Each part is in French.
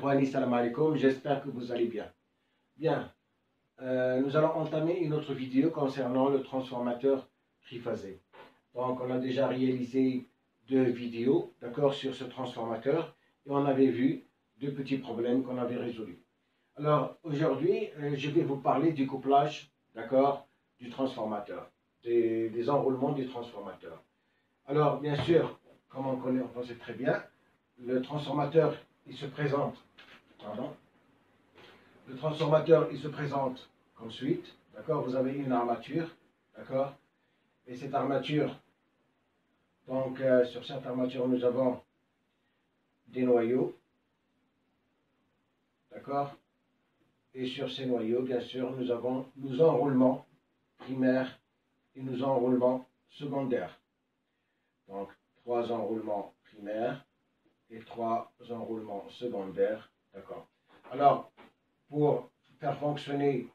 Salam alaikum, j'espère que vous allez bien. Bien, nous allons entamer une autre vidéo concernant le transformateur triphasé. Donc, on a déjà réalisé 2 vidéos, d'accord, sur ce transformateur, et on avait vu 2 petits problèmes qu'on avait résolus. Alors, aujourd'hui, je vais vous parler du couplage, d'accord, du transformateur, des enroulements du transformateur. Alors, bien sûr, comme on sait très bien, le transformateur, il se présente, le transformateur, il se présente comme suite, d'accord, vous avez une armature, d'accord, et cette armature, donc sur cette armature, nous avons des noyaux, d'accord, et sur ces noyaux, bien sûr, nous avons nos enroulements primaires et nos enroulements secondaires. Donc, 3 enroulements primaires et 3 enroulements secondaires, d'accord. Alors, pour faire fonctionner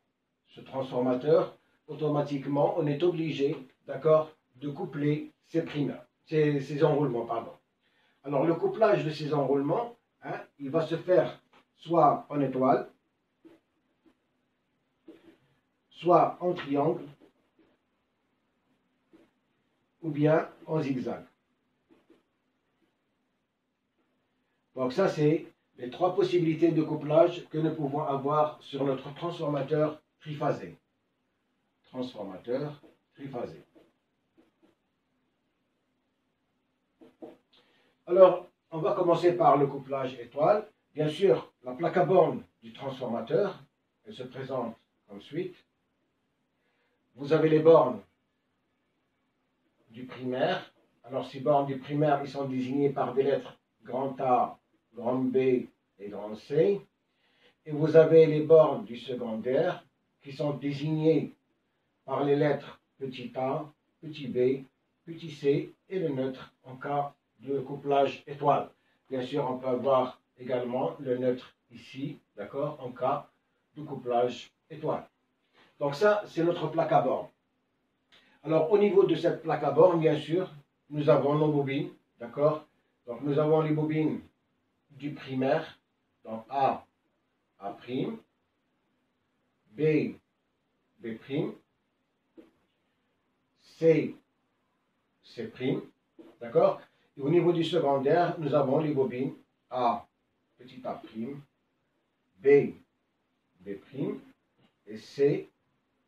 ce transformateur, automatiquement, on est obligé, d'accord, de coupler ces primaires, ces enroulements, pardon. Alors, le couplage de ces enroulements, il va se faire soit en étoile, soit en triangle, ou bien en zigzag. Donc ça, c'est les 3 possibilités de couplage que nous pouvons avoir sur notre transformateur triphasé. Transformateur triphasé. Alors, on va commencer par le couplage étoile. Bien sûr, la plaque à bornes du transformateur, elle se présente comme suite. Vous avez les bornes du primaire. Alors, ces bornes du primaire, ils sont désignées par des lettres grand A, grand B et grand C. Et vous avez les bornes du secondaire qui sont désignées par les lettres petit a, petit b, petit c et le neutre en cas de couplage étoile. Bien sûr, on peut avoir également le neutre ici, d'accord, en cas de couplage étoile. Donc ça, c'est notre plaque à bornes. Alors, au niveau de cette plaque à bornes, bien sûr, nous avons nos bobines, d'accord. Donc, nous avons les bobines du primaire, donc A, A', B, B', C, C', d'accord. Et au niveau du secondaire, nous avons les bobines A, petit a', B, B', et C,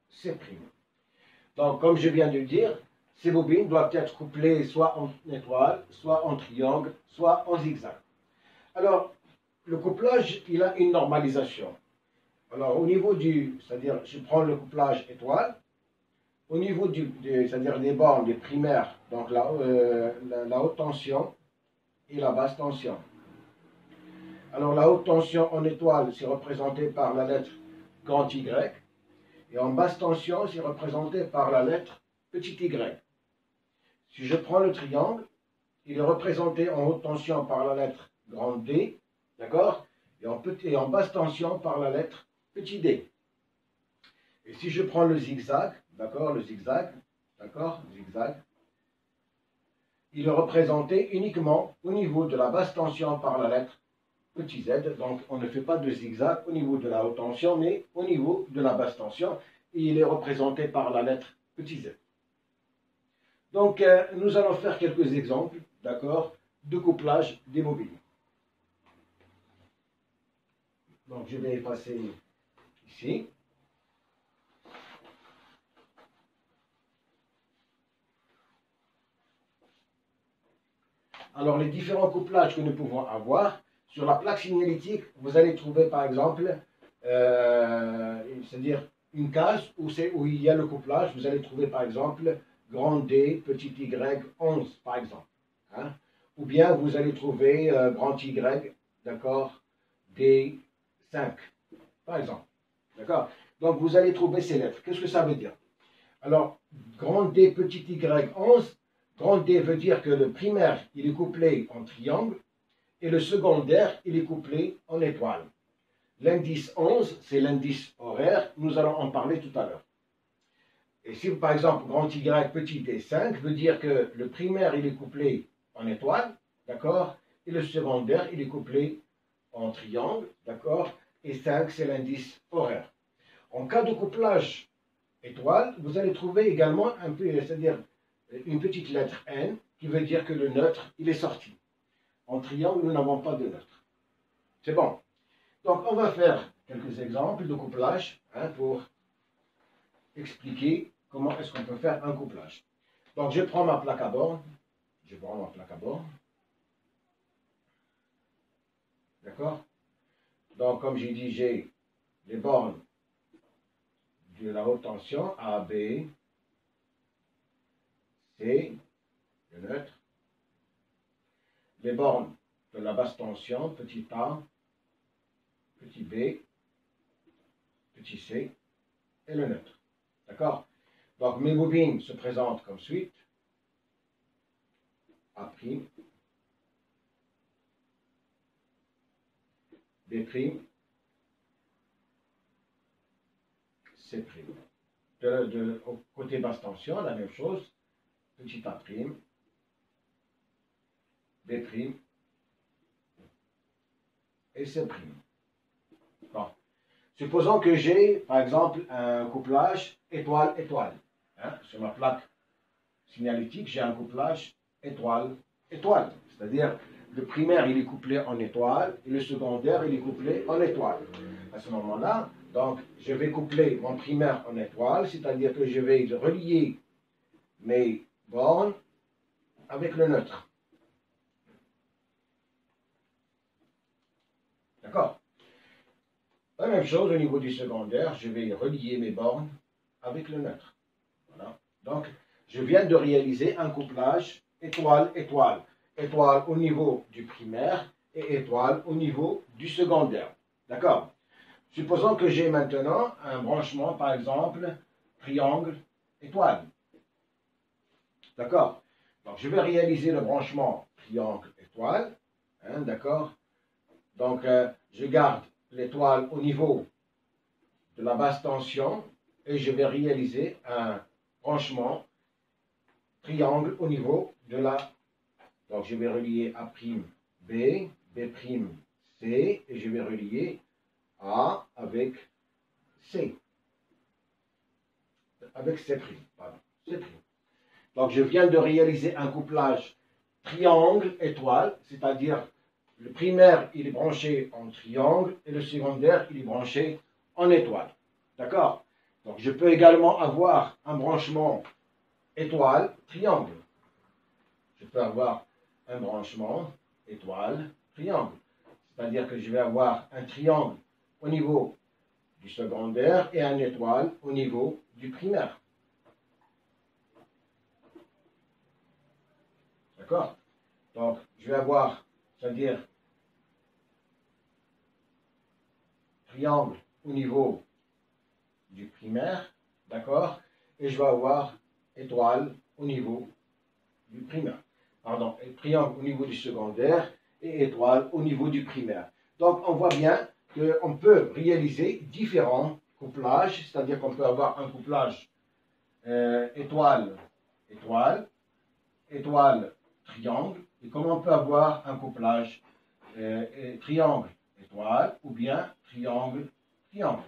C'. Donc, comme je viens de le dire, ces bobines doivent être couplées soit en étoile, soit en triangle, soit en zigzag. Alors, le couplage, il a une normalisation. Alors, au niveau c'est-à-dire, je prends le couplage étoile, au niveau c'est-à-dire des bornes, des primaires, donc la haute tension et la basse tension. Alors, la haute tension en étoile, c'est représenté par la lettre grand Y, et en basse tension, c'est représenté par la lettre petit y. Si je prends le triangle, il est représenté en haute tension par la lettre grand D, d'accord, et en basse tension par la lettre petit d. Et si je prends le zigzag, d'accord, zigzag, il est représenté uniquement au niveau de la basse tension par la lettre petit z. Donc, on ne fait pas de zigzag au niveau de la haute tension, mais au niveau de la basse tension. Et il est représenté par la lettre petit z. Donc, nous allons faire quelques exemples, d'accord, de couplage des bobines. Donc, je vais effacer ici. Alors, les différents couplages que nous pouvons avoir, sur la plaque signalétique, vous allez trouver par exemple, c'est-à-dire une case où il y a le couplage, vous allez trouver par exemple grand D, petit y, 11 par exemple. Ou bien vous allez trouver grand Y, d'accord, D, 5 par exemple. D'accord. Donc vous allez trouver ces lettres. Qu'est-ce que ça veut dire? Alors, grand D, petit y, 11. Grand D veut dire que le primaire, il est couplé en triangle, et le secondaire, il est couplé en étoile. L'indice 11, c'est l'indice horaire, nous allons en parler tout à l'heure. Et si, par exemple, grand Y, petit d, 5, veut dire que le primaire, il est couplé en étoile, d'accord, et le secondaire, il est couplé en triangle, d'accord, et 5, c'est l'indice horaire. En cas de couplage étoile, vous allez trouver également un peu, c'est-à-dire une petite lettre N, qui veut dire que le neutre, il est sorti. En triangle, nous n'avons pas de neutre. C'est bon. Donc, on va faire quelques exemples de couplage pour expliquer comment est-ce qu'on peut faire un couplage. Donc, je prends ma plaque à borne. D'accord? Donc, comme j'ai dit, j'ai les bornes de la haute tension, A, B, C, le neutre. Les bornes de la basse tension, petit a, petit b, petit c, et le neutre. D'accord? Donc mes bobines se présentent comme suite. A', B', C'. Au côté basse tension, la même chose. Petit a', B' et C'. Bon. Supposons que j'ai, par exemple, un couplage étoile-étoile. Sur ma plaque signalétique, j'ai un couplage étoile-étoile. C'est-à-dire, le primaire, il est couplé en étoile, et le secondaire, il est couplé en étoile. À ce moment-là, donc, je vais coupler mon primaire en étoile, c'est-à-dire que je vais relier mes bornes avec le neutre. D'accord? La même chose au niveau du secondaire, je vais relier mes bornes avec le neutre. Voilà. Donc, je viens de réaliser un couplage étoile-étoile. Étoile au niveau du primaire et étoile au niveau du secondaire. D'accord? Supposons que j'ai maintenant un branchement, par exemple, triangle-étoile. D'accord? Donc, je vais réaliser le branchement triangle-étoile. D'accord? Donc, je garde l'étoile au niveau de la basse tension et je vais réaliser un branchement triangle au niveau de la... Donc, je vais relier A', B, B', C, et je vais relier A avec C. Avec C', pardon. C'. Donc, je viens de réaliser un couplage triangle-étoile, c'est-à-dire le primaire, il est branché en triangle et le secondaire, il est branché en étoile. D'accord? Donc, je peux également avoir un branchement étoile-triangle. Je peux avoir un branchement étoile-triangle. C'est-à-dire que je vais avoir un triangle au niveau du secondaire et un étoile au niveau du primaire. D'accord? Donc, je vais avoir, c'est-à-dire triangle au niveau du primaire, d'accord? Et je vais avoir étoile au niveau du primaire. Pardon, triangle au niveau du secondaire et étoile au niveau du primaire. Donc, on voit bien qu'on peut réaliser différents couplages, c'est-à-dire qu'on peut avoir un couplage étoile-étoile, étoile-triangle, et comme on peut avoir un couplage triangle-étoile ou bien triangle-triangle.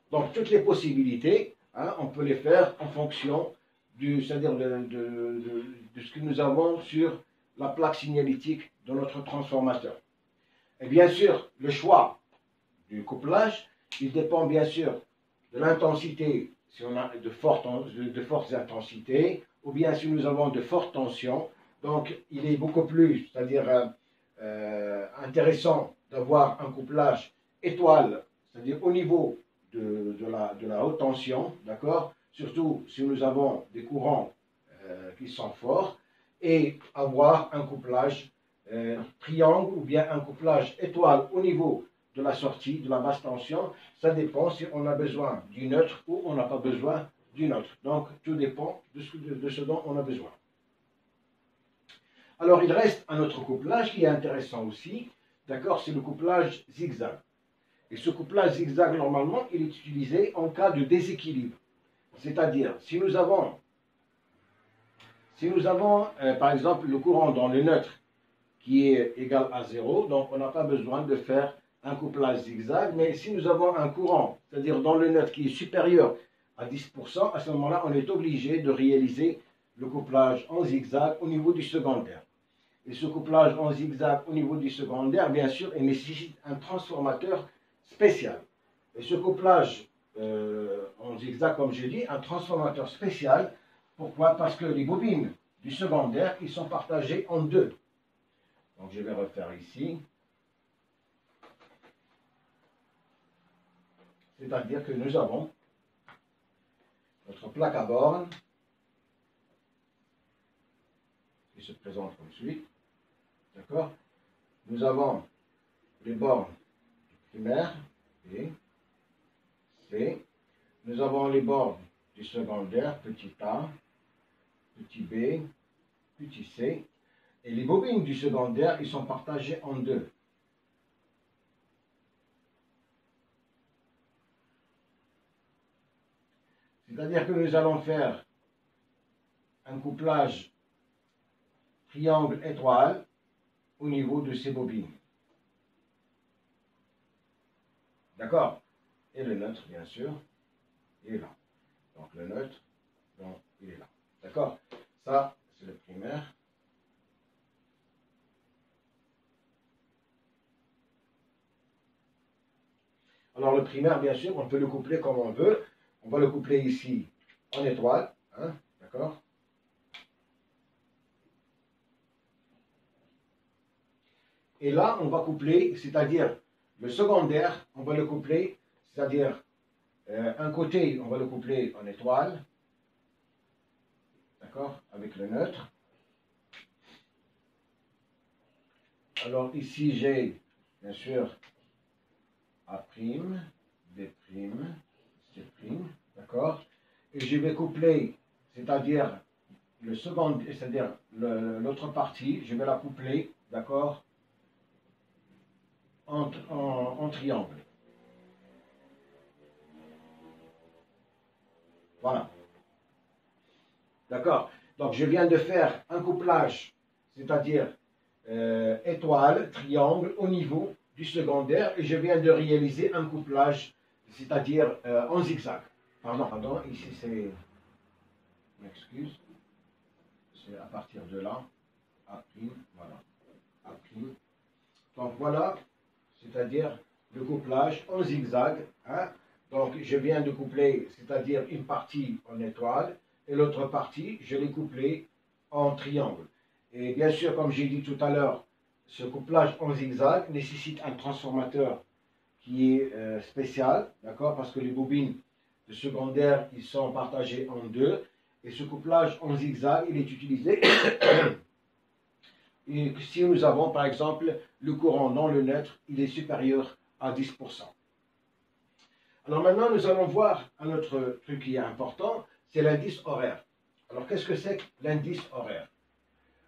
Donc, toutes les possibilités, on peut les faire en fonction c'est-à-dire de ce que nous avons sur la plaque signalétique de notre transformateur. Et bien sûr, le choix du couplage, il dépend bien sûr de l'intensité, si on a de fortes intensités, ou bien si nous avons de fortes tensions. Donc, il est beaucoup plus, c'est-à-dire intéressant d'avoir un couplage étoile, c'est-à-dire au niveau de la haute tension, d'accord? Surtout si nous avons des courants qui sont forts, et avoir un couplage triangle ou bien un couplage étoile au niveau de la sortie, de la basse tension. Ça dépend si on a besoin du neutre ou on n'a pas besoin du neutre. Donc, tout dépend de ce dont on a besoin. Alors, il reste un autre couplage qui est intéressant aussi, d'accord? C'est le couplage zigzag. Et ce couplage zigzag, normalement, il est utilisé en cas de déséquilibre. C'est-à-dire, si nous avons par exemple, le courant dans le neutre qui est égal à 0, donc on n'a pas besoin de faire un couplage zigzag, mais si nous avons un courant, c'est-à-dire dans le neutre qui est supérieur à 10%, à ce moment-là, on est obligé de réaliser le couplage en zigzag au niveau du secondaire. Et ce couplage en zigzag au niveau du secondaire, bien sûr, il nécessite un transformateur spécial. Et ce couplage en zigzag, comme je dis, un transformateur spécial. Pourquoi? Parce que les bobines du secondaire, ils sont partagées en deux. Donc je vais refaire ici. C'est-à-dire que nous avons notre plaque à bornes qui se présente comme suit. D'accord? Nous avons les bornes primaires, B, C. Nous avons les bornes du secondaire, petit a, petit b, petit c. Et les bobines du secondaire, ils sont partagées en deux. C'est-à-dire que nous allons faire un couplage triangle étoile au niveau de ces bobines. D'accord? Et le neutre, bien sûr, il est là. Donc le neutre, donc, il est là. D'accord? Ça, c'est le primaire. Alors le primaire, bien sûr, on peut le coupler comme on veut. On va le coupler ici en étoile. Hein, d'accord? Et là, on va coupler, c'est-à-dire le secondaire, on va le coupler, c'est-à-dire un côté, on va le coupler en étoile. D'accord? Avec le neutre. Alors ici, j'ai, bien sûr, A', B', C', d'accord? Et je vais coupler, c'est-à-dire le second, c'est-à-dire l'autre partie, je vais la coupler, d'accord, en triangle. Voilà. D'accord? Donc je viens de faire un couplage, c'est-à-dire étoile, triangle, au niveau du secondaire, et je viens de réaliser un couplage, c'est-à-dire en zigzag. Pardon, ici c'est, m'excuse, c'est à partir de là, A', voilà, A'. Donc voilà, c'est-à-dire le couplage en zigzag. Hein? Donc je viens de coupler, c'est-à-dire une partie en étoile, et l'autre partie, je l'ai couplée en triangle. Et bien sûr, comme j'ai dit tout à l'heure, ce couplage en zigzag nécessite un transformateur qui est spécial, d'accord, parce que les bobines de secondaire, ils sont partagées en deux, et ce couplage en zigzag, il est utilisé et si nous avons par exemple le courant dans le neutre, il est supérieur à 10%. Alors maintenant, nous allons voir un autre truc qui est important, c'est l'indice horaire. Alors qu'est-ce que c'est que l'indice horaire?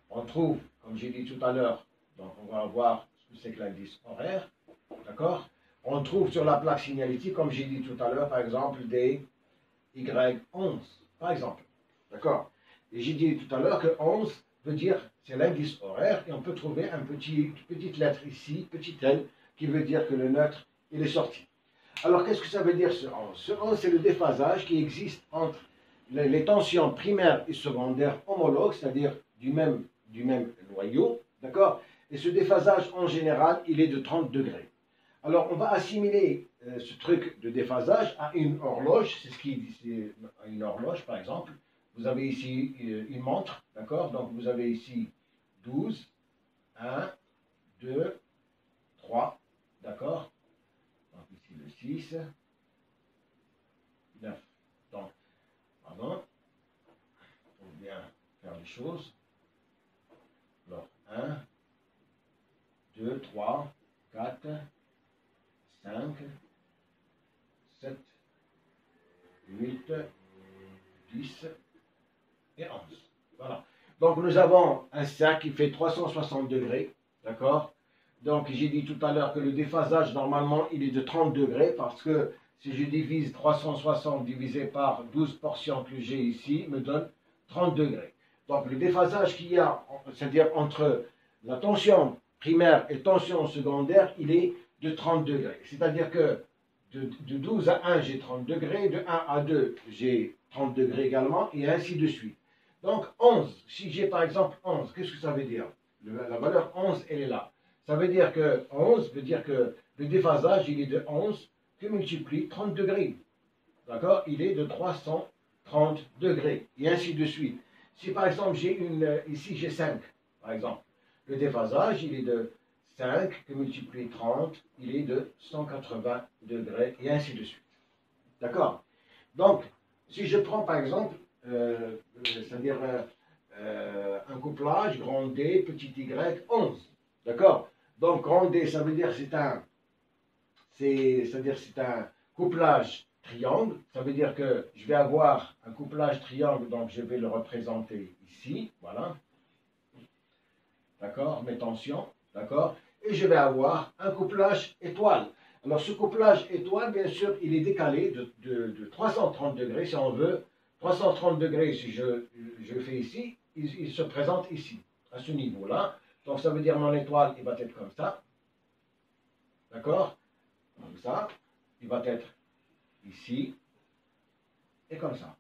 On trouve, comme j'ai dit tout à l'heure, donc on va voir ce que c'est que l'indice horaire, d'accord? On trouve sur la plaque signalétique, comme j'ai dit tout à l'heure, par exemple, des Y11, par exemple, d'accord? Et j'ai dit tout à l'heure que 11 veut dire, c'est l'indice horaire, et on peut trouver une petite lettre ici, petit L, qui veut dire que le neutre, il est sorti. Alors, qu'est-ce que ça veut dire ce 11? Ce 11, c'est le déphasage qui existe entre les tensions primaires et secondaires homologues, c'est-à-dire du même noyau, d'accord? Et ce déphasage, en général, il est de 30 degrés. Alors, on va assimiler ce truc de déphasage à une horloge, c'est ce qui dit, une horloge, par exemple. Vous avez ici une montre, d'accord? Donc, vous avez ici 12, 1, 2, 3, d'accord? Donc, ici le 6, 9. Donc, pardon, il faut bien faire les choses. Alors, 1, 2, 3, 4, 5, 7, 8, 10 et 11. Voilà. Donc nous avons un cercle qui fait 360 degrés. D'accord? Donc j'ai dit tout à l'heure que le déphasage, normalement, il est de 30 degrés parce que si je divise 360 divisé par 12 portions que j'ai ici, me donne 30 degrés. Donc le déphasage qu'il y a, c'est-à-dire entre la tension primaire et tension secondaire, il est de 30 degrés. C'est-à-dire que de 12 à 1, j'ai 30 degrés, de 1 à 2, j'ai 30 degrés également, et ainsi de suite. Donc 11, si j'ai par exemple 11, qu'est-ce que ça veut dire? La valeur 11, elle est là. Ça veut dire que 11 veut dire que le déphasage, il est de 11 que multiplie 30 degrés. D'accord? Il est de 330 degrés, et ainsi de suite. Si par exemple ici j'ai 5, par exemple, le déphasage, il est de 5 que multiplie 30, il est de 180 degrés, et ainsi de suite. D'accord? Donc, si je prends par exemple, c'est-à-dire un couplage, grand D, petit y, 11. D'accord? Donc, grand D, ça veut dire c'est un couplage triangle. Ça veut dire que je vais avoir un couplage triangle, donc je vais le représenter ici. Voilà. D'accord? Mes tensions. D'accord? Et je vais avoir un couplage étoile. Alors, ce couplage étoile, bien sûr, il est décalé de 330 degrés, si on veut. 330 degrés, si je fais ici, il se présente ici, à ce niveau-là. Donc, ça veut dire mon étoile, il va être comme ça. D'accord? Comme ça. Il va être ici et comme ça.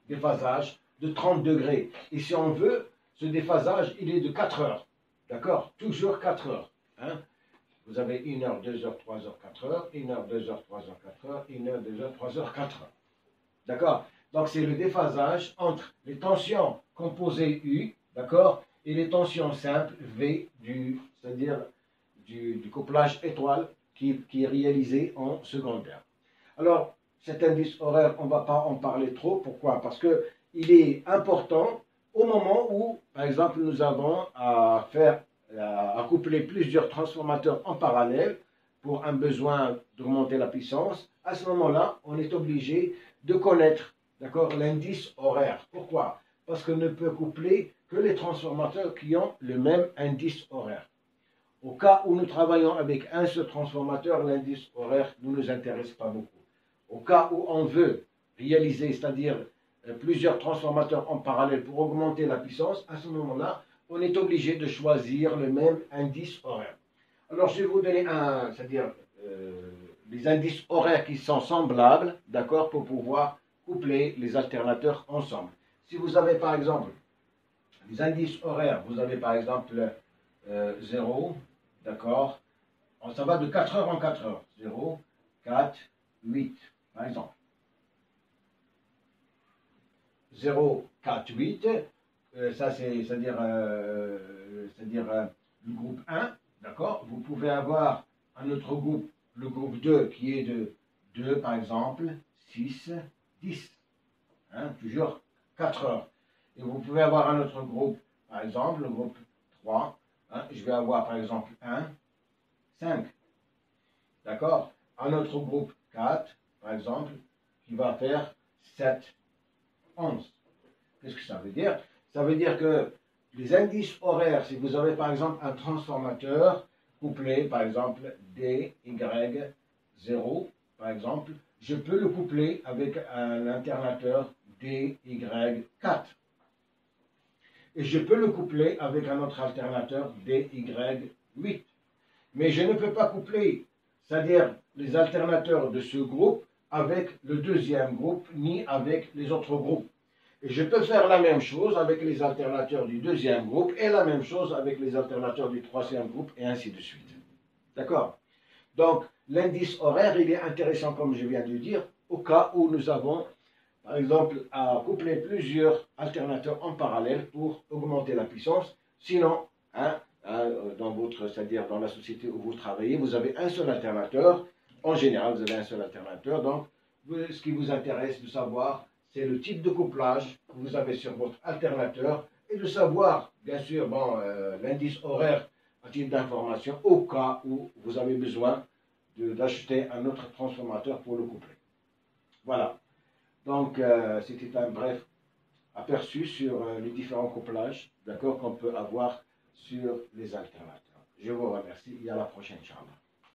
Déphasage de 30 degrés. Et si on veut, ce déphasage, il est de 4 heures. D'accord? Toujours 4 heures. Hein? Vous avez 1 heure, 2 heures, 3 heures, 4 heures, 1 heure, 2 heures, 3 heures, 4 heures, 1 heure, 2 heures, 3 heures, 4 heures. D'accord? Donc c'est le déphasage entre les tensions composées U, d'accord, et les tensions simples V, c'est-à-dire du couplage étoile qui est réalisé en secondaire. Alors, cet indice horaire, on ne va pas en parler trop. Pourquoi? Parce qu'il est important au moment où, par exemple, nous avons à coupler plusieurs transformateurs en parallèle pour un besoin d'augmenter la puissance. À ce moment-là, on est obligé de connaître, d'accord, l'indice horaire. Pourquoi? Parce qu'on ne peut coupler que les transformateurs qui ont le même indice horaire. Au cas où nous travaillons avec un seul transformateur, l'indice horaire ne nous intéresse pas beaucoup. Au cas où on veut réaliser, c'est-à-dire plusieurs transformateurs en parallèle pour augmenter la puissance, à ce moment-là, on est obligé de choisir le même indice horaire. Alors, je vais vous donner c'est-à-dire les indices horaires qui sont semblables, d'accord, pour pouvoir coupler les alternateurs ensemble. Si vous avez par exemple les indices horaires, vous avez par exemple 0, d'accord, ça va de 4 heures en 4 heures. 0, 4, 8, par exemple. 0, 4, 8, ça c'est-à-dire le groupe 1, d'accord. Vous pouvez avoir un autre groupe, le groupe 2, qui est de 2, par exemple, 6, 10. Hein, toujours 4 heures. Et vous pouvez avoir un autre groupe, par exemple, le groupe 3. Hein, je vais avoir, par exemple, 1, 5. D'accord? Un autre groupe 4, par exemple, qui va faire 7, 11. Qu'est-ce que ça veut dire? Ça veut dire que les indices horaires, si vous avez par exemple un transformateur couplé, par exemple DY0, par exemple, je peux le coupler avec un alternateur DY4. Et je peux le coupler avec un autre alternateur DY8. Mais je ne peux pas coupler, c'est-à-dire les alternateurs de ce groupe avec le deuxième groupe, ni avec les autres groupes. Et je peux faire la même chose avec les alternateurs du deuxième groupe et la même chose avec les alternateurs du troisième groupe et ainsi de suite. D'accord? Donc, l'indice horaire, il est intéressant, comme je viens de dire, au cas où nous avons, par exemple, à coupler plusieurs alternateurs en parallèle pour augmenter la puissance. Sinon, c'est-à-dire dans la société où vous travaillez, vous avez un seul alternateur. En général, vous avez un seul alternateur. Donc, ce qui vous intéresse de savoir, c'est le type de couplage que vous avez sur votre alternateur et de savoir, bien sûr, l'indice horaire à titre d'information au cas où vous avez besoin d'acheter un autre transformateur pour le coupler. Voilà. Donc, c'était un bref aperçu sur les différents couplages, d'accord, qu'on peut avoir sur les alternateurs. Je vous remercie et à la prochaine, Inch'Allah.